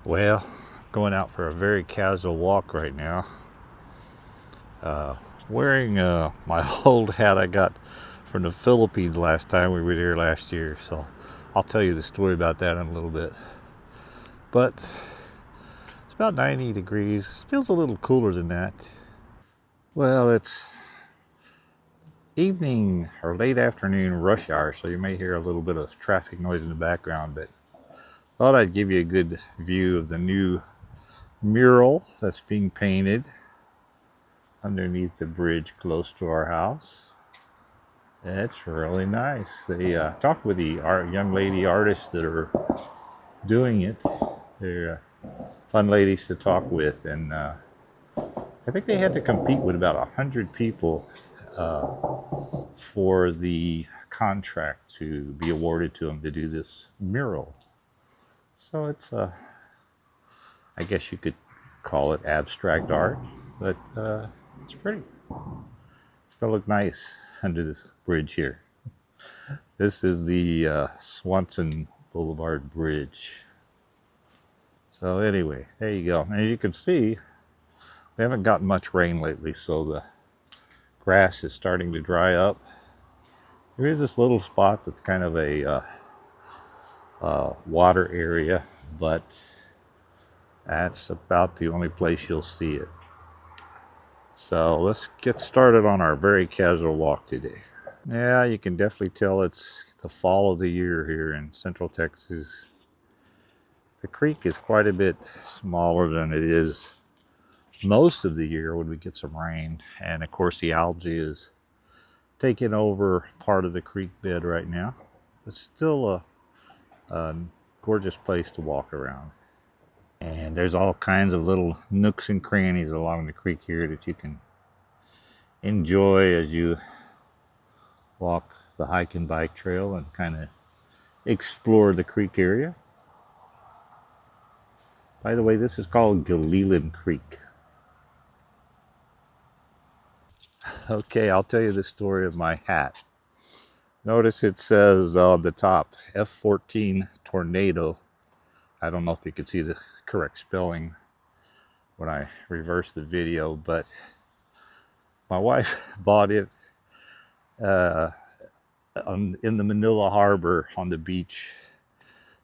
Well, going out for a very casual walk right now. Wearing my old hat I got from the Philippines last time we were here last year. So I'll tell you the story about that in a little bit. But it's about 90 degrees. It feels a little cooler than that. Well, it's evening or late afternoon rush hour, so you may hear a little bit of traffic noise in the background, but thought I'd give you a good view of the new mural that's being painted underneath the bridge close to our house. It's really nice. They talked with the young lady artists that are doing it. They're fun ladies to talk with, and I think they had to compete with about 100 people for the contract to be awarded to them to do this mural. So it's I guess you could call it abstract art, but it's pretty. It's gonna look nice under this bridge here. This is the Swanson Boulevard Bridge. So anyway, there you go. And as you can see, we haven't gotten much rain lately, so the grass is starting to dry up. There is this little spot that's kind of a water area, but that's about the only place you'll see it. So let's get started on our very casual walk today. Yeah, you can definitely tell it's the fall of the year here in Central Texas. The creek is quite a bit smaller than it is most of the year when we get some rain. And of course the algae is taking over part of the creek bed right now. It's still a gorgeous place to walk around. And there's all kinds of little nooks and crannies along the creek here that you can enjoy as you walk the hike and bike trail and kind of explore the creek area. By the way, this is called Gilleland Creek. Okay, I'll tell you the story of my hat. Notice it says on the top, F14 Tornado. I don't know if you can see the correct spelling when I reverse the video, but my wife bought it in the Manila Harbor on the beach.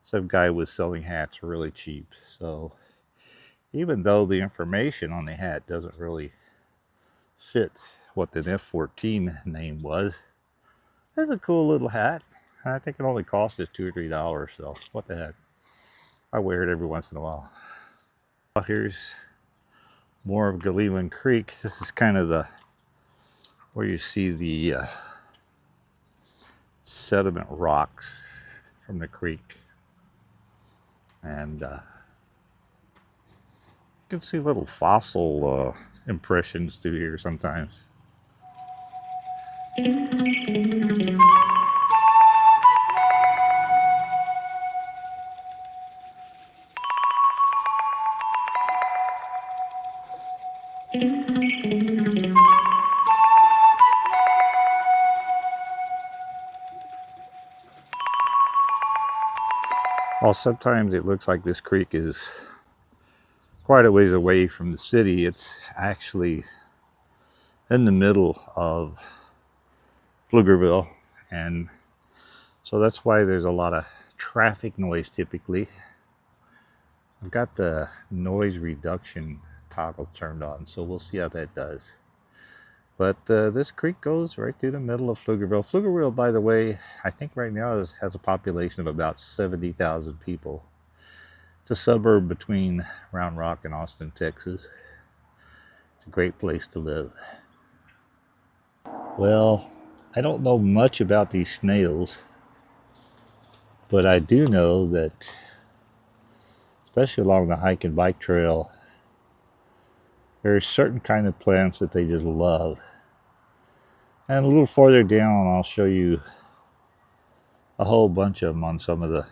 Some guy was selling hats really cheap. So even though the information on the hat doesn't really fit what the F14 name was, it's a cool little hat. I think it only cost us $2 or $3, so what the heck. I wear it every once in a while. Here's more of Gilleland Creek. This is kind of the where you see the sediment rocks from the creek, and you can see little fossil impressions through here sometimes. Well, sometimes it looks like this creek is quite a ways away from the city. It's actually in the middle of Pflugerville, and so that's why there's a lot of traffic noise typically. I've got the noise reduction toggle turned on, so we'll see how that does. But this creek goes right through the middle of Pflugerville. Pflugerville, by the way, I think right now has a population of about 70,000 people. It's a suburb between Round Rock and Austin, Texas. It's a great place to live. Well, I don't know much about these snails, but I do know that, especially along the hike and bike trail, there are certain kind of plants that they just love. And a little farther down, I'll show you a whole bunch of them on some of the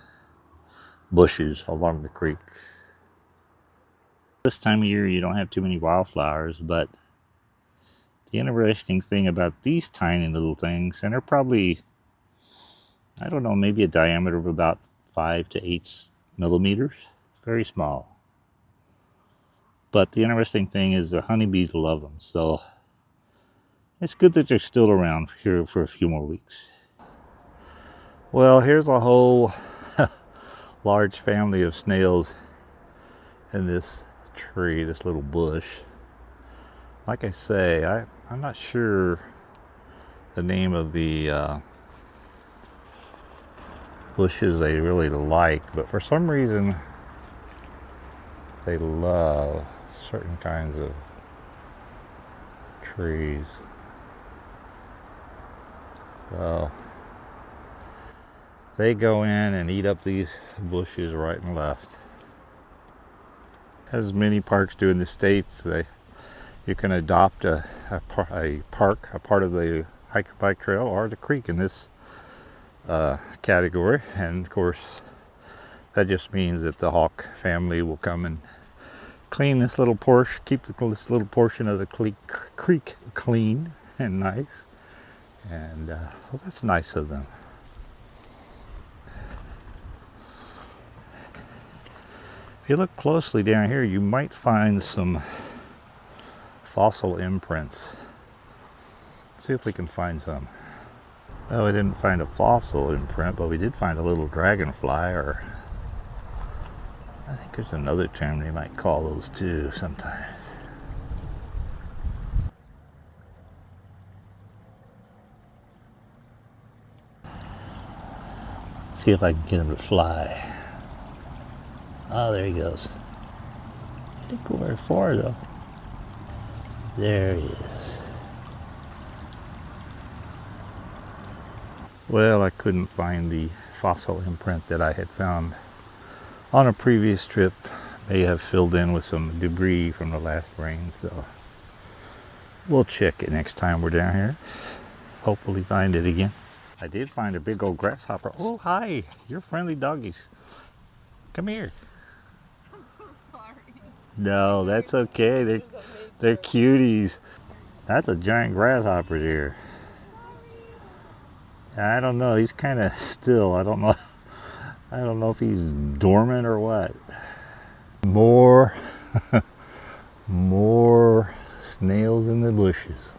bushes along the creek. This time of year, you don't have too many wildflowers, but the interesting thing about these tiny little things, and they're probably, I don't know, maybe a diameter of about 5 to 8 millimeters, very small. But the interesting thing is the honeybees love them. So it's good that they're still around here for a few more weeks. Well, here's a whole large family of snails in this tree, this little bush. Like I say, I'm not sure the name of the bushes they really like, but for some reason they love certain kinds of trees. So they go in and eat up these bushes right and left. As many parks do in the States, you can adopt a park, a part of the hike and bike trail or the creek in this category. And of course, that just means that the hawk family will come and clean this little portion, keep this little portion of the creek clean and nice. And so that's nice of them. If you look closely down here, you might find some fossil imprints. Let's see if we can find some. Well, we didn't find a fossil imprint, but we did find a little dragonfly, or I think there's another term they might call those too sometimes. See if I can get him to fly. Oh, there he goes. He didn't go very far though. There he is. Well, I couldn't find the fossil imprint that I had found on a previous trip. May have filled in with some debris from the last rain, so we'll check it next time we're down here. Hopefully find it again. I did find a big old grasshopper. Oh, hi, you're friendly doggies. Come here. I'm so sorry. No, that's okay. They're cuties. That's a giant grasshopper there. I don't know. He's kind of still. I don't know. I don't know if he's dormant or what. More snails in the bushes.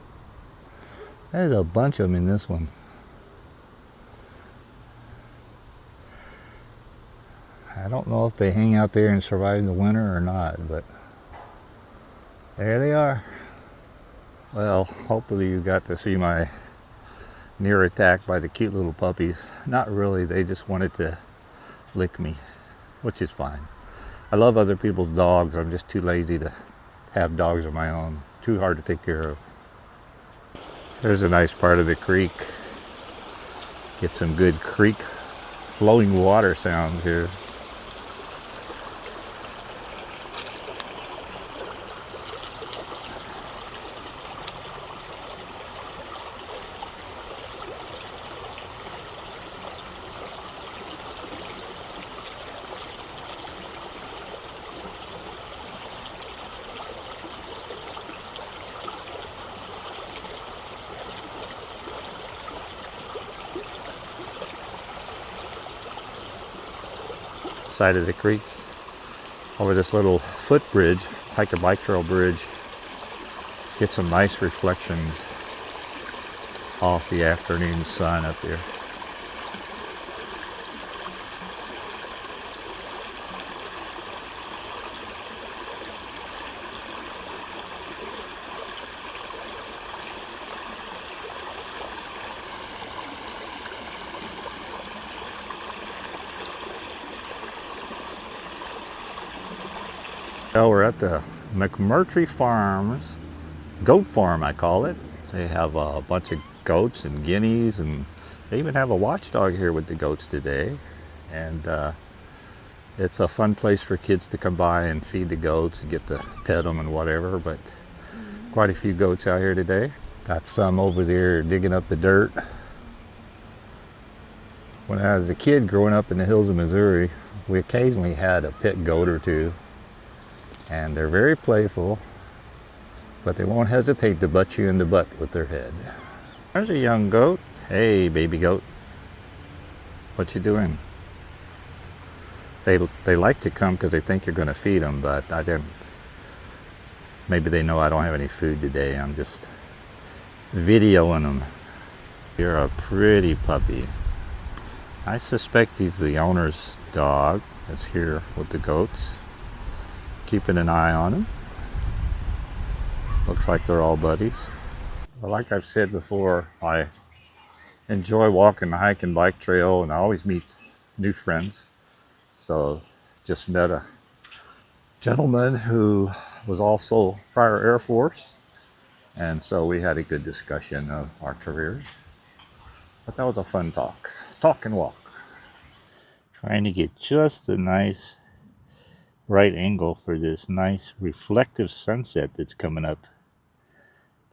There's a bunch of them in this one. I don't know if they hang out there and survive the winter or not, but there they are. Well, hopefully you got to see my near attack by the cute little puppies. Not really, they just wanted to lick me, which is fine. I love other people's dogs. I'm just too lazy to have dogs of my own. Too hard to take care of. There's a nice part of the creek. Get some good creek flowing water sounds here. Side of the creek over this little footbridge, hike and bike trail bridge. Get some nice reflections off the afternoon sun up there. Well, we're at the McMurtry Farms, goat farm I call it. They have a bunch of goats and guineas, and they even have a watchdog here with the goats today. And it's a fun place for kids to come by and feed the goats and get to pet them and whatever, but quite a few goats out here today. Got some over there digging up the dirt. When I was a kid growing up in the hills of Missouri, we occasionally had a pet goat or two. And they're very playful, but they won't hesitate to butt you in the butt with their head. There's a young goat. Hey, baby goat. What you doing? They like to come because they think you're going to feed them, but I Maybe they know I don't have any food today. I'm just videoing them. You're a pretty puppy. I suspect he's the owner's dog that's here with the goats. Keeping an eye on him. Looks like they're all buddies. Well, like I've said before, I enjoy walking the hike and bike trail, and I always meet new friends. So just met a gentleman who was also prior Air Force, and so we had a good discussion of our careers. But that was a fun talk and walk. Trying to get just a nice right angle for this nice reflective sunset that's coming up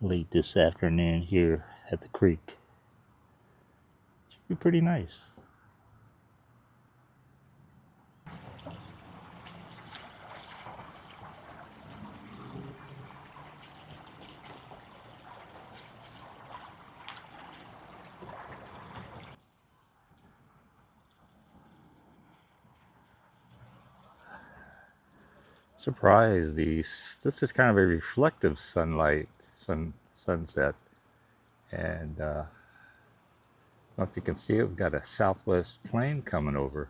late this afternoon here at the creek. Should be pretty nice. Surprised this is kind of a reflective sunset, and I don't know if you can see it. We've got a southwest plane coming over.